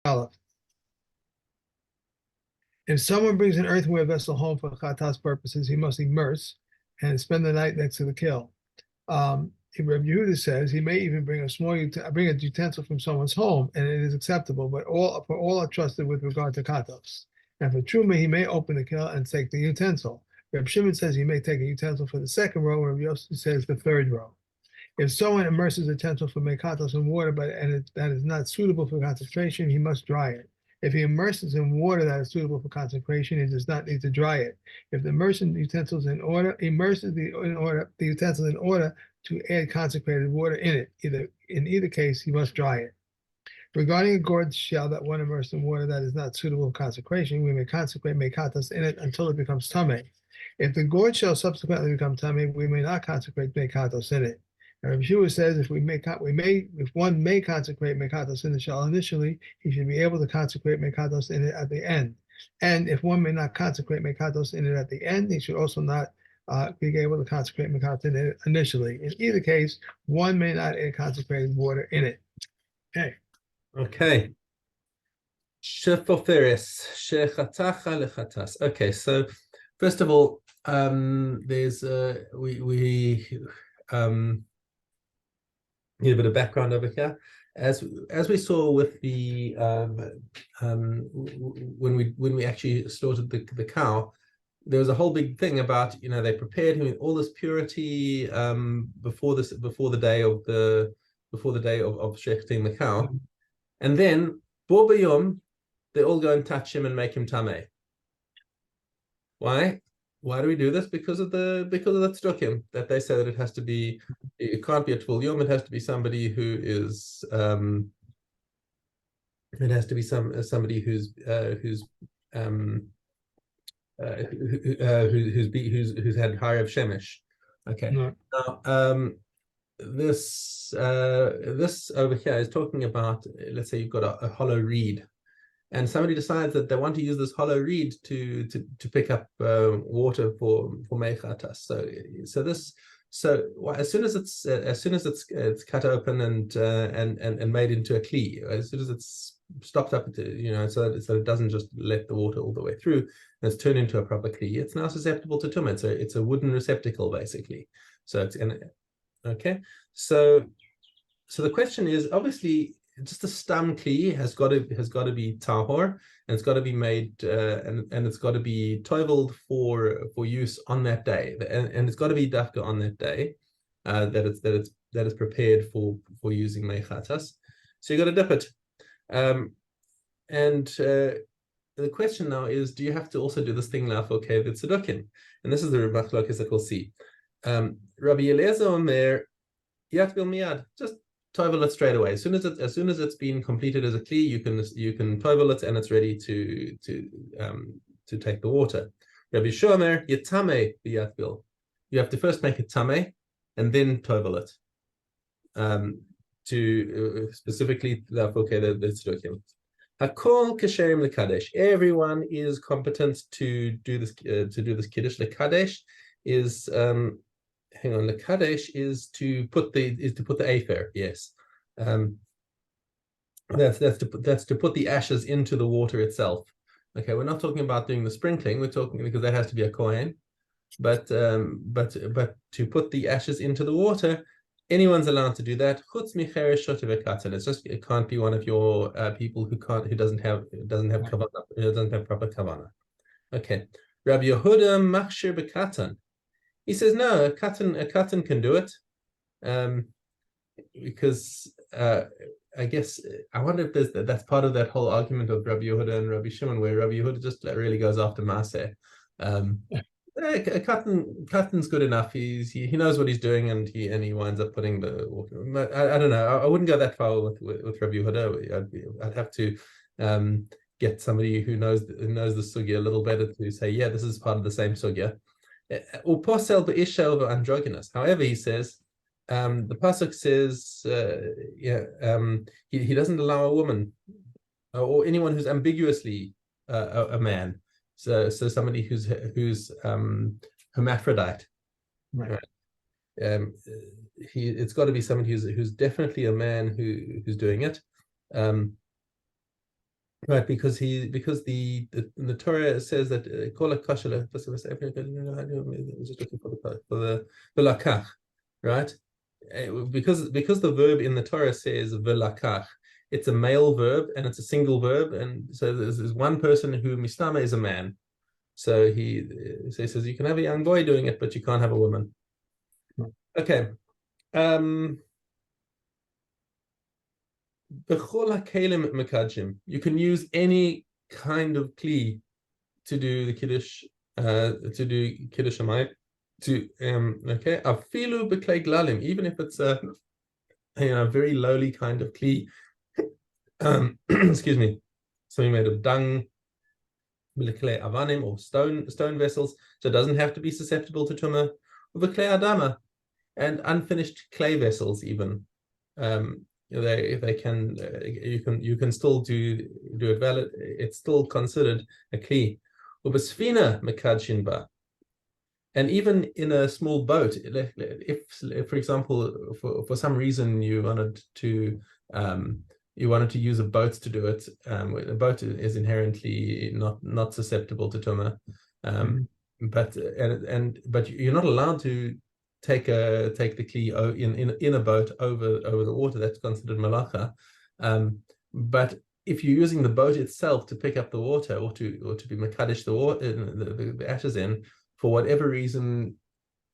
Aleph. If someone brings an earthenware vessel home for chatas purposes, he must immerse and spend the night next to the kiln. Rabbi Yehuda says he may even bring a utensil from someone's home, and it is acceptable. But all are trusted with regard to katos. And for truma, he may open the kiln and take the utensil. Rabbi Shimon says he may take a utensil for the second row, and Rabbi Yossi says the third row. If someone immerses a utensil for mekatos in water, that is not suitable for consecration, he must dry it. If he immerses in water that is suitable for consecration, he does not need to dry it. If the immersion utensils immerses the utensil in order to add consecrated water in it, in either case, he must dry it. Regarding a gourd shell that one immersed in water that is not suitable for consecration, we may consecrate mekatos in it until it becomes tameh. If the gourd shell subsequently becomes tameh, we may not consecrate mekatos in it. And Rabbi Shua says if one may consecrate mekatos in the shell initially, he should be able to consecrate mekatos in it at the end. And if one may not consecrate mekatos in it at the end, he should also not be able to consecrate mekatos in it initially. In either case, one may not add consecrated water in it. Okay. Okay. Shefoferis, shechatacha lechatas. Okay, so first of all, there's we need a bit of background over here. As we saw with the when we actually slaughtered the cow, there was a whole big thing about, they prepared him with all this purity before the day of shechting the cow, and then bo bayom they all go and touch him and make him tameh. Why? Why do we do this? Because of that tzdukim, that they say that it can't be a tvul yom. It has to be somebody who is somebody who's had higher of shemesh. Okay. No. Now this over here is talking about, let's say you've got a hollow reed, and somebody decides that they want to use this hollow reed to pick up water for mechatas. So as soon as it's cut open and made into a kli, as soon as it's stopped up, so it doesn't just let the water all the way through, and it's turned into a proper kli, it's now susceptible to tumah. So it's a wooden receptacle basically. So okay. So the question is, obviously, just a stam kli has got to be tahor, and it's got to be made and it's got to be toiveled for use on that day, and it's got to be dafka on that day that it's prepared for using mechatas. So you got to dip it, and the question now is, do you have to also do this thing now for kevet tzedukim? And this is the machlokes that we'll see. Rabbi Eliezer Omer, yatbil miyad, just toivel it straight away. As soon as it's been completed as a kli, you can toivel it and it's ready to take the water. Rabbi Shomer yitame biyatbil. You have to first make it tameh and then toivel it. To specifically the tzdukim. Hakol kasherim lekadesh. Everyone is competent to do this kiddush. Lekadesh is hang on, lekadesh is to put the afer. Yes, that's to put the ashes into the water itself. Okay, we're not talking about doing the sprinkling. We're talking, because that has to be a kohen. But to put the ashes into the water, anyone's allowed to do that. Chutz micheresh shotev. It's just, it can't be one of your people who doesn't have kavanah, doesn't have proper kavanah. Okay, Rabbi Yehuda machshir bekatan. He says no, a katan can do it, because I guess I wonder if that's part of that whole argument of Rabbi Yehuda and Rabbi Shimon, where Rabbi Yehuda just really goes after maaseh. A katan's good enough. He knows what he's doing, and he winds up putting the water. I don't know. I wouldn't go that far with Rabbi Yehuda. I'd have to get somebody who knows the sugya a little better to say, yeah, this is part of the same sugya. Androgynous. However, he says, the pasuk says, he doesn't allow a woman or anyone who's ambiguously a man. So somebody who's hermaphrodite. Right. It's got to be somebody who's definitely a man who's doing it. Right, because the Torah says that kol hakashel. I was just looking for the velakach, right? Because the verb in the Torah says velakach, it's a male verb and it's a single verb, and so there's one person who mistama is a man. So he says you can have a young boy doing it, but you can't have a woman. Okay. You can use any kind of kli to do the kiddush, hamayim. Okay, afilu b'klei glalim, even if it's a very lowly kind of kli. Excuse me, something made of dung, b'klei avanim, or stone vessels, so it doesn't have to be susceptible to tumah. B'klei adama, and unfinished clay vessels even. They can you can still do it valid. It's still considered a kli. Ubasfina mekadshin ba, and even in a small boat, if for example for some reason you wanted to use a boat to do it, a boat is inherently not susceptible to tumah, but you're not allowed to take the kli in a boat over the water. That's considered malacha. But if you're using the boat itself to pick up the water or to be mekadesh the water, the ashes in, for whatever reason,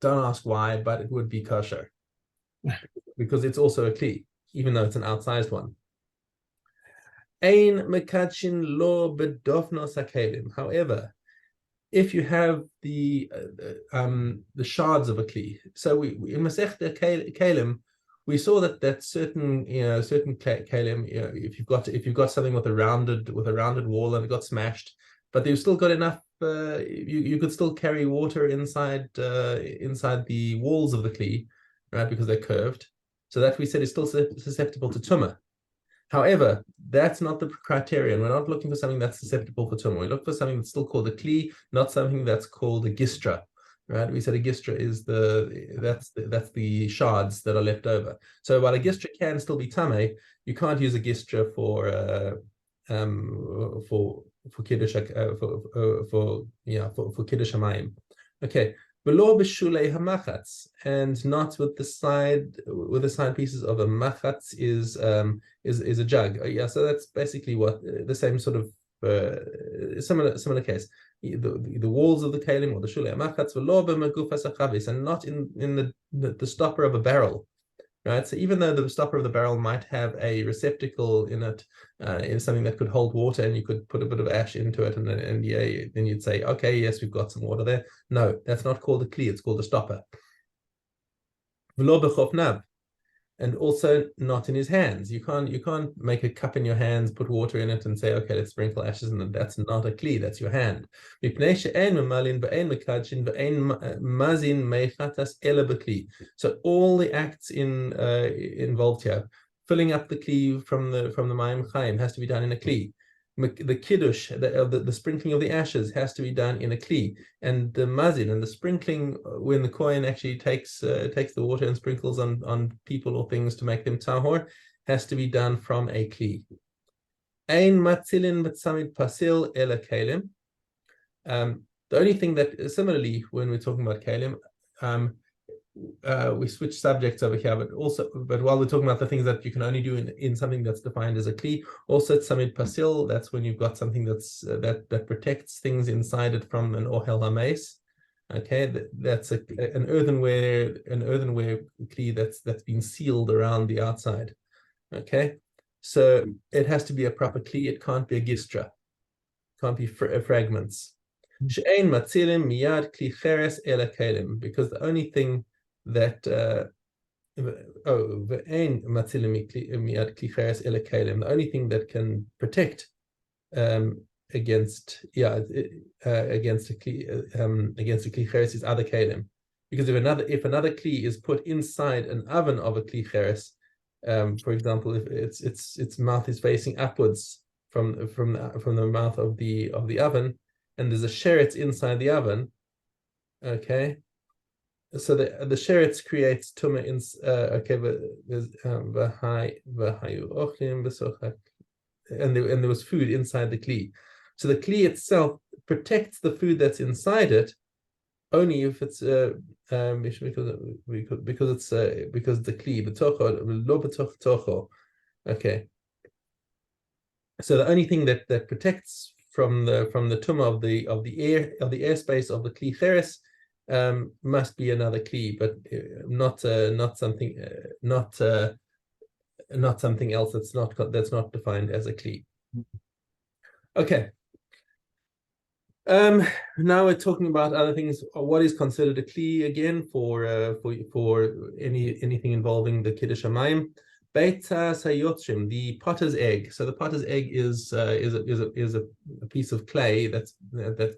don't ask why, but it would be kosher because it's also a kli, even though it's an outsized one. Ein mekadshin lo bedofnos hakelim. However, if you have the shards of a kli, so we in Masechta Kalim, we saw that certain kalim, if you've got something with a rounded wall and it got smashed, but you've still got enough, you could still carry water inside the walls of the kli, right? Because they're curved, so that we said is still susceptible to tumah. However, that's not the criterion. We're not looking for something that's susceptible for tumah. We look for something that's still called a kli, not something that's called a gistra, right? We said a gistra is that's the shards that are left over. So while a gistra can still be tameh, you can't use a gistra for kiddush for kiddush hamayim. Okay. Below b'shulei hamachatz, and not with the side pieces of a machatz is a jug. Yeah, so that's basically what the same sort of similar case. The walls of the kalim or the shulei hamachatz below b'megufas hachavis, and not in the stopper of a barrel. Right, so even though the stopper of the barrel might have a receptacle in it, in something that could hold water, and you could put a bit of ash into it, and then you'd say, okay, yes, we've got some water there. No, that's not called a kli; it's called a stopper. V'lo b'chofnav, and also not in his hands. You can't make a cup in your hands, put water in it, and say, okay, let's sprinkle ashes in it. That's not a kli. That's your hand. So all the acts involved here, filling up the kli from the mayim chayim, has to be done in a kli. The kiddush, the sprinkling of the ashes, has to be done in a kli, and the mazin and the sprinkling, when the kohen actually takes the water and sprinkles on people or things to make them tahor, has to be done from a kli. Ein matzilin b'tzamid pasil ela kalim. The only thing that, similarly, when we're talking about kalim, we switch subjects over here, but while we're talking about the things that you can only do in something that's defined as a kli, also tzamid pasil, that's when you've got something that protects things inside it from an ohel hameis. Okay, that's an earthenware kli that's been sealed around the outside. Okay, so it has to be a proper kli. It can't be a gistra, can't be fragments. She'ein matzilim miyad kli cheres ela kalim, because the only thing that the only thing that can protect against a kli cheres is other kalim, because if another kli is put inside an oven of a kli cheres, for example, if its mouth is facing upwards from the mouth of the oven, and there's a sheretz inside the oven, okay. So the sheretz creates tumah in okay, but there's and there was food inside the kli. So the kli itself protects the food that's inside it only if it's because the kli b'tocho. Okay. So the only thing that protects from the tumah of the airspace of the kli cheres must be another kli, but not something else that's not defined as a kli. Okay. Now we're talking about other things. What is considered a kli again for anything involving the kiddush hamayim? Beta sayotzrim, the potter's egg. So the potter's egg is a piece of clay that's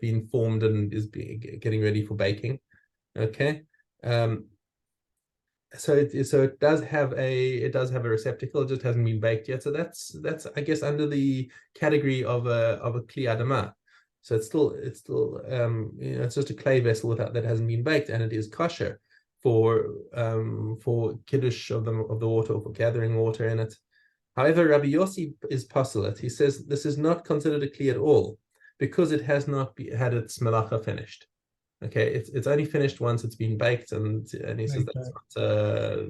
been formed and is getting ready for baking. Okay. So it does have a receptacle. It just hasn't been baked yet. So that's I guess under the category of a kli adamah. So it's still it's just a clay vessel that hasn't been baked, and it is kosher for kiddush of the water, or for gathering water in it. However, Rabbi Yossi is postulate. He says this is not considered a kli at all because it has not had its melacha finished. Okay, it's only finished once it's been baked, and he says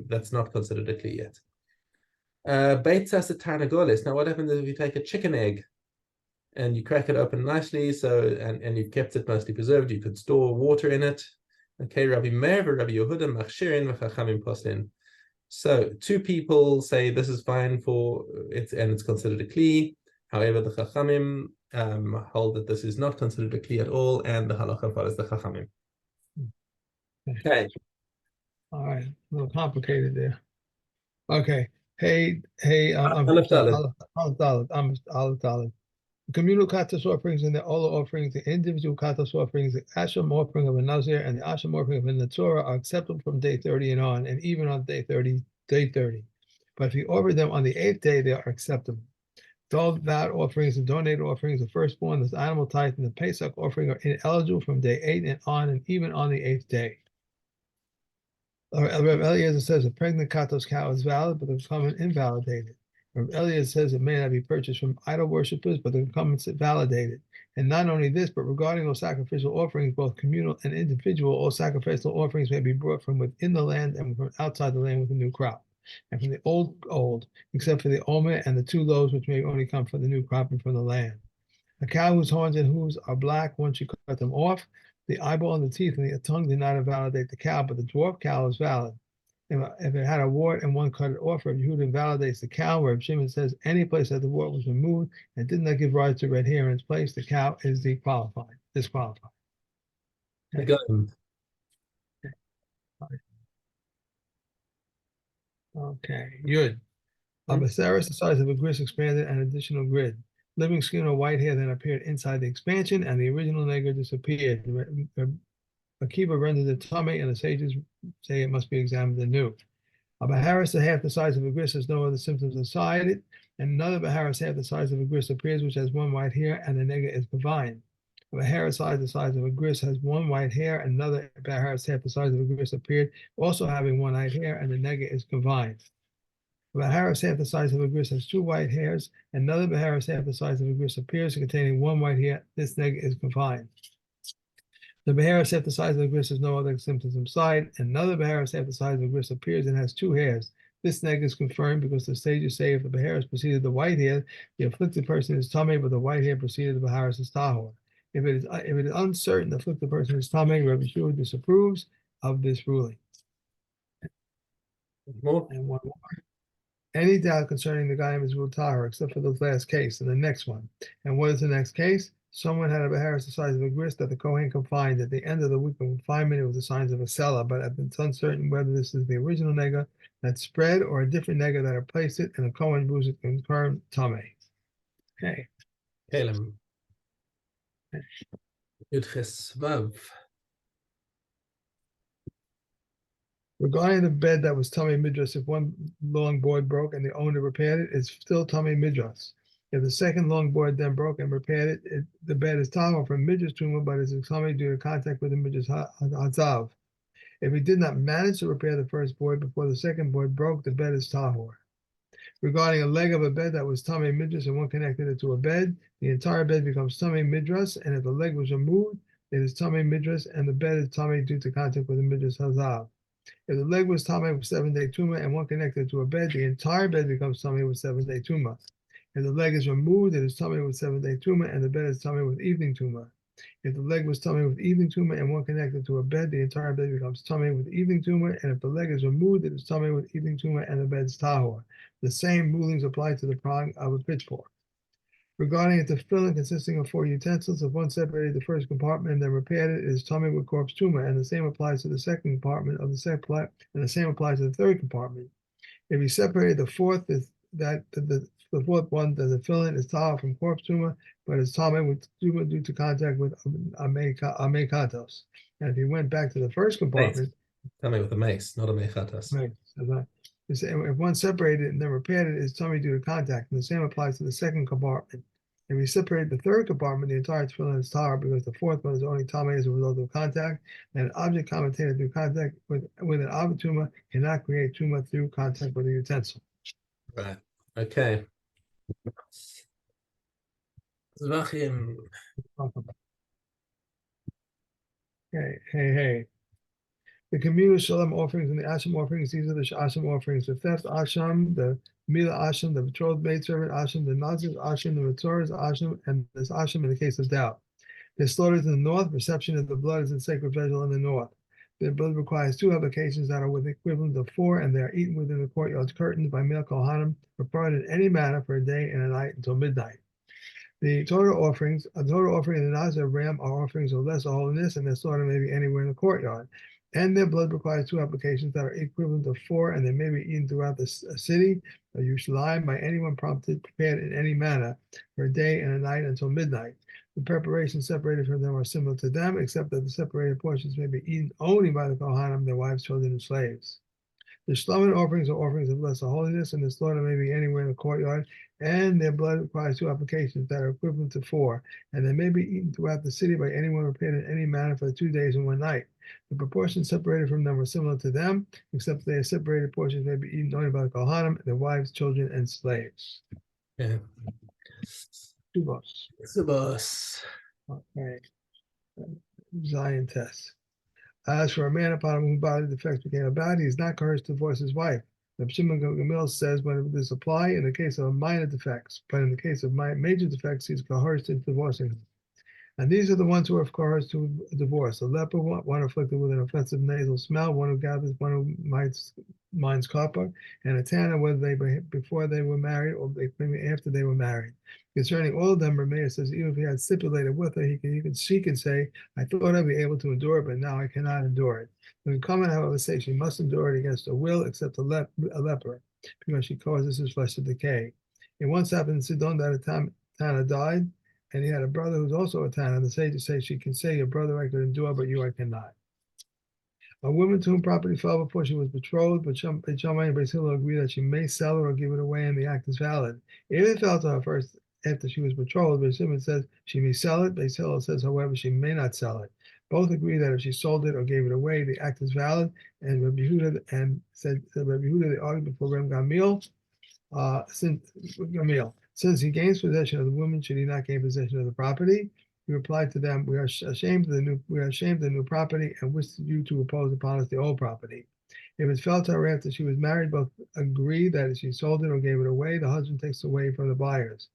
that's not considered a kli yet. Beitzas tarnagoles. Now, what happens if you take a chicken egg and you crack it open nicely, and you've kept it mostly preserved? You could store water in it. Okay, Rabbi Meir, Rabbi Yehuda, machshirin v'chachamim poslin. So two people say this is fine for it, and it's considered a kli. However, the chachamim hold that this is not considered a kli at all, and the halacha follows the chachamim. Okay. All right, a little complicated there. Okay. Hey, Aleph Dalet. The communal katos offerings and the olah offerings, the individual katos offerings, the asham offering of a nazir and the asham offering of a netzorah are acceptable from day 30 and on, and even on day 30. But if you offer them on the 8th day, they are acceptable. All that offerings and donated offerings, the firstborn, the animal tithe, and the Pesach offering are ineligible from day 8 and on, and even on the 8th day. Rabbi Eliezer says a pregnant katos cow is valid, but the common invalidated. Rabbi Eliezer says it may not be purchased from idol worshippers, but the incumbents validated. And not only this, but regarding all sacrificial offerings, both communal and individual, all sacrificial offerings may be brought from within the land and from outside the land with a new crop, and from the old, except for the omer and the 2 loaves, which may only come from the new crop and from the land. A cow whose horns and hooves are black, one should cut them off. The eyeball and the teeth and the tongue did not invalidate the cow, but the dwarf cow is valid. If it had a wart and one cut it off, Rabbi Yehuda invalidates the cow, where Shimon says any place that the wart was removed and did not give rise to red hair in its place, the cow is disqualified. Okay. Okay, Yud. A Basaris the size of a gris expanded an additional grid. Living skin or white hair then appeared inside the expansion, and the original nega disappeared. Akiva rendered it tummy, and the sages say it must be examined anew. A Baharis half the size of a gris has no other symptoms inside it, and another Baharis half the size of a gris appears, which has 1 white hair, and the nega is divine. A Baharis the size of a gris has 1 white hair, and another Baharis half the size of a gris appeared, also having 1 white hair, and the nega is combined. A Baharis half the size of a gris has 2 white hairs, and another Baharis half the size of a gris appears, containing 1 white hair. This nega is confined. The Baharis half the size of the gris has no other symptoms inside, and another Baharis half the size of the gris appears and has 2 hairs. This neg is confirmed because the sages say if the Baharis preceded the white hair, the afflicted person is tamei, but the white hair preceded the Baharis is tahor. If it is uncertain the afflicted person is tamei, Rabbi Shua disapproves of this ruling. And one more. Any doubt concerning the Gayim is ruled tahor, except for the last case and the next one. And what is the next case? Someone had a Baharis the size of a gris that the Kohen confined. At the end of the week of confinement, it was the signs of a cellar, but it's uncertain whether this is the original nega that spread or a different nega that replaced it, and the Kohen moves it confirmed tamei. Okay. Kelem. Yudches Regarding the bed that was tamei midras, if one long board broke and the owner repaired it, it's still tamei midras. If the second long board then broke and repaired it, the bed is tahor from midras tumah, but is tamei due to contact with the midras hazav. If he did not manage to repair the first board before the second board broke, the bed is tahor. Regarding a leg of a bed that was tamei midras and one connected it to a bed, the entire bed becomes tamei midras, and if the leg was removed, it is tamei midras, and the bed is tamei due to contact with the midras hazav. If the leg was tamei with 7-day tumah and one connected to a bed, the entire bed becomes tamei with 7-day tumah. If the leg is removed, it is tamei with 7-day tumah, and the bed is tamei with evening tumah. If the leg was tamei with evening tumah and one connected to a bed, the entire bed becomes tamei with evening tumah, and if the leg is removed, it is tamei with evening tumah, and the bed is tahor. The same rulings apply to the prong of a pitchfork. Regarding a tefillin consisting of 4 utensils, if one separated the first compartment and then repaired it, it is tamei with corpse tumah, and the same applies to the second compartment of the second, and the same applies to the third compartment. If he separated the fourth, the fourth one, the tefillin is tahor from corpse tumah, but it's tamei with tumah due to contact with amei katos. And if he went back to the first compartment, tamei with a mace, not a mechatas. right? If one separated it and then repaired it, it's tamei due to contact, and the same applies to the second compartment. If we separate the third compartment, the entire tefillin is tahor because the fourth one is only tamei as a result of contact, and an object commentated through contact with an avid tumah cannot create tumah through contact with a utensil. Right. Okay. Zvachim. Hey. The communal shalom offerings and the asham offerings, these are the asham offerings. The theft asham, the mila asham, the betrothed maidservant asham, the nazir asham, the matzorah's asham, and this asham in the case of doubt. They're slaughtered in the north. Reception of the blood is in sacred vessel in the north. Their blood requires 2 applications that are with the equivalent of 4, and they are eaten within the courtyard's curtains by male kohanim, prepared in any manner for a day and a night until midnight. The total offering and the nazir ram are offerings of lesser holiness, and their slaughter may be anywhere in the courtyard. And their blood requires 2 applications that are equivalent of 4, and they may be eaten throughout the city of Yerushalayim by anyone prompted, prepared in any manner for a day and a night until midnight. The preparations separated from them are similar to them, except that the separated portions may be eaten only by the Kohanim, their wives, children, and slaves. The Shlomin offerings are offerings of lesser holiness, and the slaughter may be anywhere in the courtyard, and their blood requires 2 applications that are equivalent to 4, and they may be eaten throughout the city by anyone prepared in any manner for 2 days and 1 night. The proportions separated from them are similar to them, except their separated portions may be eaten only by the Kohanim, their wives, children, and slaves. Yeah. Subos. Okay. Zion test. As for a man upon whom bodily defects became about, he is not coerced to divorce his wife. Reb Shimon Gamliel says when this apply in the case of minor defects, but in the case of major defects, he's coerced into divorcing them. And these are the ones who are coerced to divorce: a leper, one afflicted with an offensive nasal smell, one who gathers, one who minds copper, and a tanner, whether they before they were married or maybe after they were married. Concerning all of them, Rameir says even if he had stipulated with her, she can say, "I thought I'd be able to endure it, but now I cannot endure it." The comment, however, say she must endure it against her will, except a leper, because she causes his flesh to decay. It once happened in Sidon that a tanner died, and he had a brother who's also a tanner. The sages say she can say, "Your brother I could endure, but you I cannot." A woman to whom property fell before she was betrothed, but Shammai and Beis Hillel agree that she may sell it or give it away, and the act is valid. If it fell to her first after she was betrothed, Beis Hillel says she may sell it. Beis Hillel says, however, she may not sell it. Both agree that if she sold it or gave it away, the act is valid. And Rabbi Yehuda they argued before Reb Gamliel. Since he gains possession of the woman, should he not gain possession of the property? He replied to them, "We are ashamed of the new property, and wish you to impose upon us the old property." If it fell to her after she was married, both agree that if she sold it or gave it away, the husband takes away from the buyers.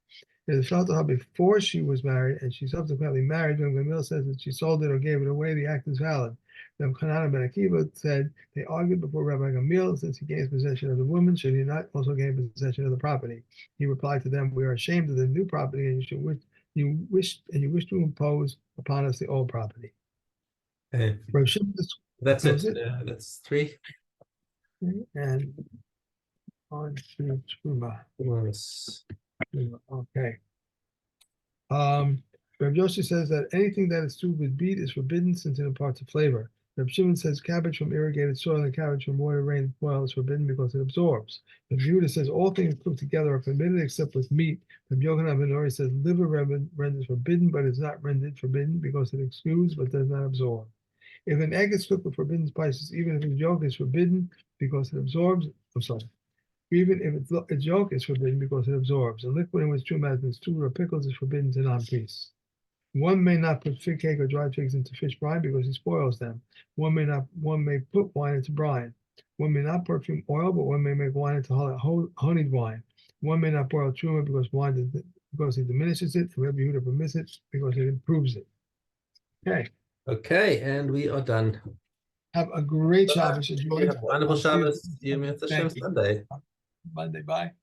If it fell to her before she was married and she subsequently married, when Gamil says that she sold it or gave it away, the act is valid. Then Hanan ben Akiva said they argued before Rabbi Gamil, since he gains possession of the woman, should he not also gain possession of the property? He replied to them, "We are ashamed of the new property, and you wish to impose upon us the old property." Okay. That's it. That's 3. And on to Truma. Okay. Reb Yoshi says that anything that is stewed with beet is forbidden since it imparts a flavor. Reb Shimon says cabbage from irrigated soil and cabbage from water, rain, and oil is forbidden because it absorbs. Reb Yehuda says all things cooked together are permitted except with meat. Reb Yochanan ben Nori says liver renders forbidden, but is not rendered forbidden because it exudes but does not absorb. If an egg is cooked with forbidden spices, even if its yolk is forbidden because it absorbs, Even if its yolk is forbidden because it absorbs. A liquid in which truma has been stewed or pickled is forbidden to non-priests. One may not put fig cake or dried figs into fish brine because it spoils them. One may put wine into brine. One may not perfume oil, but one may make wine into honeyed wine. One may not boil truma because it diminishes it. Rabbi Yehuda permits it because it improves it. Okay. Okay, and we are done. Have a great Bye-bye. Shabbos. Enjoy. Have a wonderful Shabbos. You miss the Thank you. Sunday. Monday. Bye.